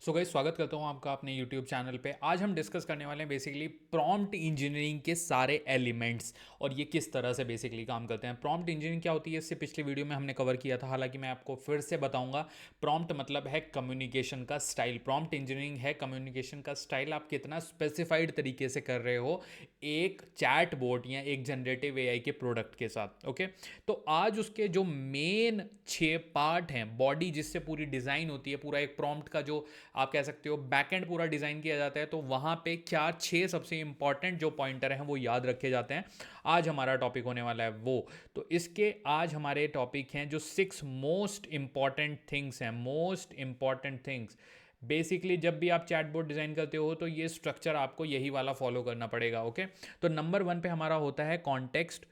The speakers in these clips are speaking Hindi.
सो गाइस स्वागत करता हूँ आपका अपने यूट्यूब चैनल पे। आज हम डिस्कस करने वाले हैं बेसिकली प्रॉम्प्ट इंजीनियरिंग के सारे एलिमेंट्स और ये किस तरह से बेसिकली काम करते हैं। प्रॉम्प्ट इंजीनियरिंग क्या होती है इससे पिछले वीडियो में हमने कवर किया था, हालांकि मैं आपको फिर से बताऊंगा। प्रॉम्प्ट मतलब है कम्युनिकेशन का स्टाइल। प्रॉम्प्ट इंजीनियरिंग है कम्युनिकेशन का स्टाइल, आप कितना स्पेसिफाइड तरीके से कर रहे हो एक चैट बोट या एक जनरेटिव एआई के प्रोडक्ट के साथ। ओके, तो आज उसके जो मेन 6 पार्ट हैं, बॉडी जिससे पूरी डिज़ाइन होती है, पूरा एक प्रॉम्प्ट का जो आप कह सकते हो बैकएंड पूरा डिज़ाइन किया जाता है, तो वहाँ पे क्या 6 सबसे इंपॉर्टेंट जो पॉइंटर हैं वो याद रखे जाते हैं। आज हमारा टॉपिक होने वाला है वो। तो इसके आज हमारे टॉपिक हैं जो 6 मोस्ट इंपॉर्टेंट थिंग्स हैं, मोस्ट इंपॉर्टेंट थिंग्स। बेसिकली जब भी आप चैटबॉट डिज़ाइन करते हो तो ये स्ट्रक्चर आपको यही वाला फॉलो करना पड़ेगा। ओके, तो नंबर 1 पे हमारा होता है कॉन्टेक्स्ट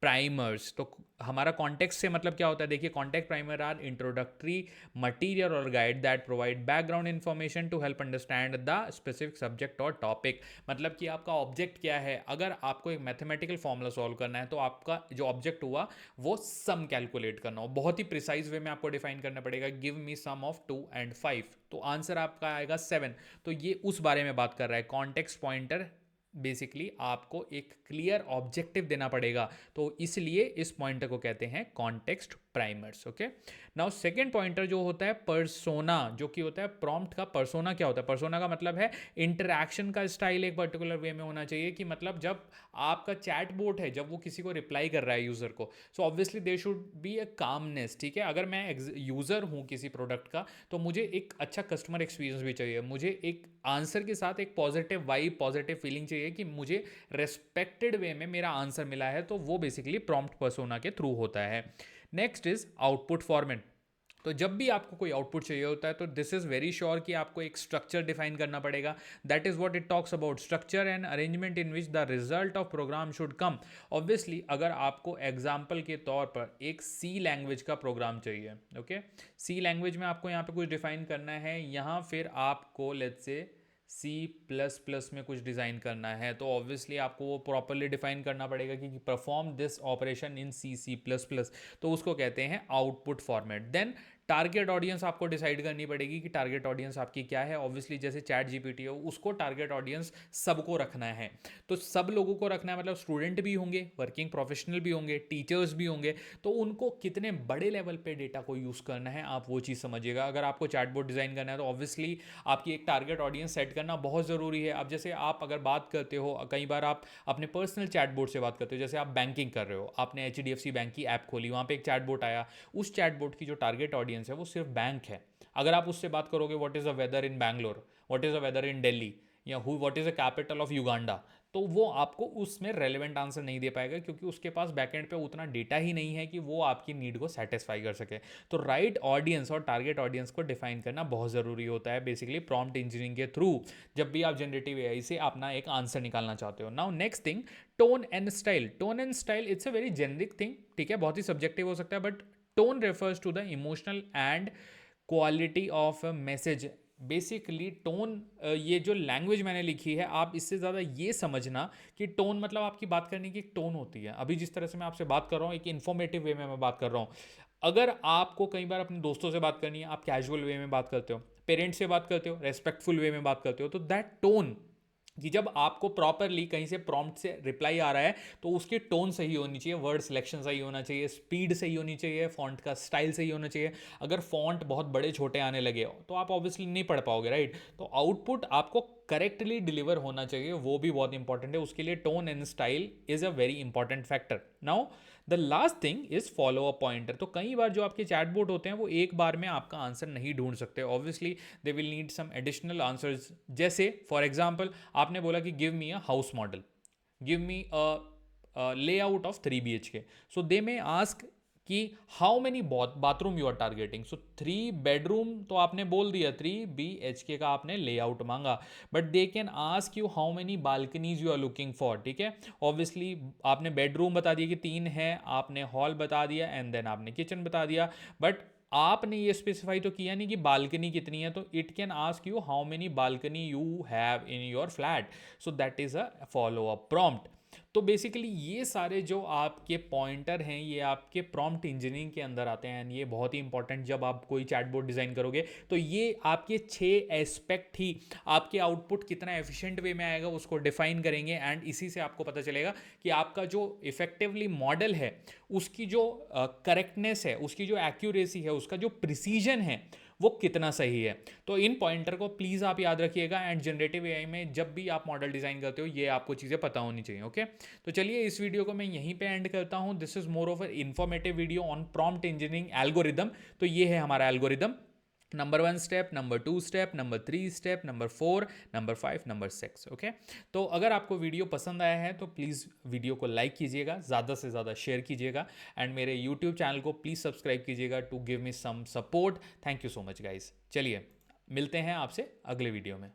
प्राइमर्स। तो हमारा कॉन्टेक्स्ट से मतलब क्या होता है, देखिए context primer are introductory material और guide that provide background information to help understand the specific subject और टॉपिक। मतलब कि आपका ऑब्जेक्ट क्या है। अगर आपको एक मैथमेटिकल फॉर्मूला सॉल्व करना है तो आपका जो ऑब्जेक्ट हुआ वो सम कैलकुलेट करना हो, बहुत ही प्रिसाइज वे में आपको डिफाइन करना पड़ेगा। Give me some of 2 and 5, तो आंसर आपका आएगा 7। तो ये उस बारे में बात कर रहा है। कॉन्टेक्स्ट पॉइंटर बेसिकली आपको एक क्लियर ऑब्जेक्टिव देना पड़ेगा, तो इसलिए इस पॉइंटर को कहते हैं context primers. Okay, now second pointer जो होता है पर्सोना, जो कि होता है प्रॉम्प्ट का। पर्सोना क्या होता है? पर्सोना का मतलब है इंटरैक्शन का स्टाइल एक पर्टिकुलर वे में होना चाहिए, कि मतलब जब आपका चैट बोट है, जब वो किसी को रिप्लाई कर रहा है यूजर को, so obviously they should be a calmness. ठीक है, अगर मैं यूजर हूँ किसी प्रोडक्ट का तो मुझे एक अच्छा कस्टमर एक्सपीरियंस भी चाहिए, मुझे एक आंसर के साथ एक पॉजिटिव वाइब, पॉजिटिव फीलिंग चाहिए कि मुझे रेस्पेक्टेड वे में मेरा आंसर मिला है। तो वो बेसिकली प्रॉम्प्ट पर्सोना के थ्रू होता है। Next is output format. तो जब भी आपको कोई आउटपुट चाहिए होता है तो दिस इज वेरी श्योर कि आपको एक स्ट्रक्चर डिफाइन करना पड़ेगा। That is what it talks about, structure and arrangement in which the result of programme should come. Obviously अगर आपको एग्जाम्पल के तौर पर एक सी लैंग्वेज का प्रोग्राम चाहिए, ओके, सी लैंग्वेज में आपको यहाँ पे कुछ डिफाइन करना है, यहाँ फिर आपको let's say C plus plus में कुछ डिज़ाइन करना है, तो ऑब्वियसली आपको वो प्रॉपरली डिफाइन करना पड़ेगा कि perform this operation in C plus plus. तो उसको कहते हैं output format. Then target audience आपको डिसाइड करनी पड़ेगी कि टारगेट ऑडियंस आपकी क्या है। ऑब्वियसली जैसे चैट जीपीटी हो, उसको टारगेट ऑडियंस सबको रखना है, तो सब लोगों को रखना है, मतलब स्टूडेंट भी होंगे, वर्किंग प्रोफेशनल भी होंगे, टीचर्स भी होंगे, तो उनको कितने बड़े लेवल पे डेटा को यूज़ करना है आप वो चीज़ समझिएगा। अगर आपको चैटबॉट डिज़ाइन करना है तो ऑब्वियसली आपकी एक टारगेट ऑडियंस सेट करना बहुत ज़रूरी है। अब जैसे आप अगर बात करते हो, कई बार आप अपने पर्सनल चैटबॉट से बात करते हो, जैसे आप बैंकिंग कर रहे हो, आपने HDFC बैंक की ऐप खोली, वहाँ पे एक चैटबॉट आया, उस चैटबॉट की जो टारगेट ऑडियंस है वो सिर्फ बैंक है। अगर आप उससे बात करोगे what is the weather in Bangalore, what is the weather in Delhi, या who what is the capital of Uganda, तो वो आपको उसमें रेलेवेंट आंसर नहीं दे पाएगा, क्योंकि उसके पास बैकएंड पे उतना डेटा ही नहीं है कि वो आपकी नीड को सेटिस्फाई कर सके। तो राइट ऑडियंस और टारगेट ऑडियंस को डिफाइन करना बहुत ज़रूरी होता है बेसिकली प्रॉम्प्ट इंजीनियरिंग के थ्रू, जब भी आप जनरेटिव एआई से अपना एक आंसर निकालना चाहते हो। Now next thing, tone and style. Tone and style it's a very generic thing, ठीक है, बहुत ही सब्जेक्टिव हो सकता है, but tone refers to the emotional and quality of message. Basically tone, ये जो लैंग्वेज मैंने लिखी है, आप इससे ज़्यादा ये समझना कि टोन मतलब आपकी बात करने की एक टोन होती है। अभी जिस तरह से मैं आपसे बात कर रहा हूँ, एक इन्फॉर्मेटिव वे में मैं बात कर रहा हूँ। अगर आपको कई बार अपने दोस्तों से बात करनी है, आप कैजुअल वे में बात करते हो, पेरेंट्स से बात करते हो, रेस्पेक्टफुल वे में बात करते हो, तो दैट टोन, कि जब आपको प्रॉपरली कहीं से प्रॉम्प्ट से रिप्लाई आ रहा है तो उसकी टोन सही होनी चाहिए, वर्ड सिलेक्शन सही होना चाहिए, स्पीड सही होनी चाहिए, फॉन्ट का स्टाइल सही होना चाहिए। अगर फॉन्ट बहुत बड़े छोटे आने लगे तो आप ऑब्वियसली नहीं पढ़ पाओगे, राइट। तो आउटपुट आपको करेक्टली डिलीवर होना चाहिए, वो भी बहुत इंपॉर्टेंट है। उसके लिए tone and style is a very important factor. Now the last thing is follow up pointer. तो कई बार जो आपके चैटबॉट होते हैं वो एक बार में आपका आंसर नहीं ढूंढ सकते, obviously they will need some additional answers. जैसे फॉर एग्जाम्पल आपने बोला कि give me a house model, give me a layout of 3 BHK, so they may ask कि how many bathroom you are targeting. So 3 bedroom तो आपने बोल दिया, 3 BHK का आपने लेआउट मांगा, but they can ask you how many balconies you are looking for. ठीक है, ऑब्वियसली आपने बेडरूम बता दिया कि 3 है, आपने हॉल बता दिया, एंड देन आपने किचन बता दिया, बट आपने ये स्पेसिफाई तो किया नहीं कि बालकनी कितनी है। तो it can ask you how many balcony you have in your flat, so that is a follow up prompt. तो बेसिकली ये सारे जो आपके पॉइंटर हैं ये आपके प्रॉम्प्ट इंजीनियरिंग के अंदर आते हैं, एंड ये बहुत ही इंपॉर्टेंट जब आप कोई चैटबॉट डिज़ाइन करोगे तो ये आपके 6 एस्पेक्ट ही आपके आउटपुट कितना एफिशिएंट वे में आएगा उसको डिफाइन करेंगे, एंड इसी से आपको पता चलेगा कि आपका जो इफेक्टिवली मॉडल है उसकी जो करेक्टनेस है, उसकी जो एक्यूरेसी है, उसका जो प्रिसीजन है वो कितना सही है। तो इन पॉइंटर को प्लीज़ आप याद रखिएगा, एंड जनरेटिव एआई में जब भी आप मॉडल डिज़ाइन करते हो ये आपको चीज़ें पता होनी चाहिए। ओके, तो चलिए इस वीडियो को मैं यहीं पे एंड करता हूँ। This is more of a informative video on prompt engineering algorithm. तो ये है हमारा algorithm, number 1 step, number 2 step, number 3 step, number 4, number 5, number 6। Okay, तो अगर आपको वीडियो पसंद आया है तो प्लीज़ वीडियो को लाइक कीजिएगा, ज़्यादा से ज़्यादा शेयर कीजिएगा, एंड मेरे यूट्यूब चैनल को प्लीज़ सब्सक्राइब कीजिएगा to give me some support. Thank you so much guys. चलिए मिलते हैं आपसे अगले वीडियो में।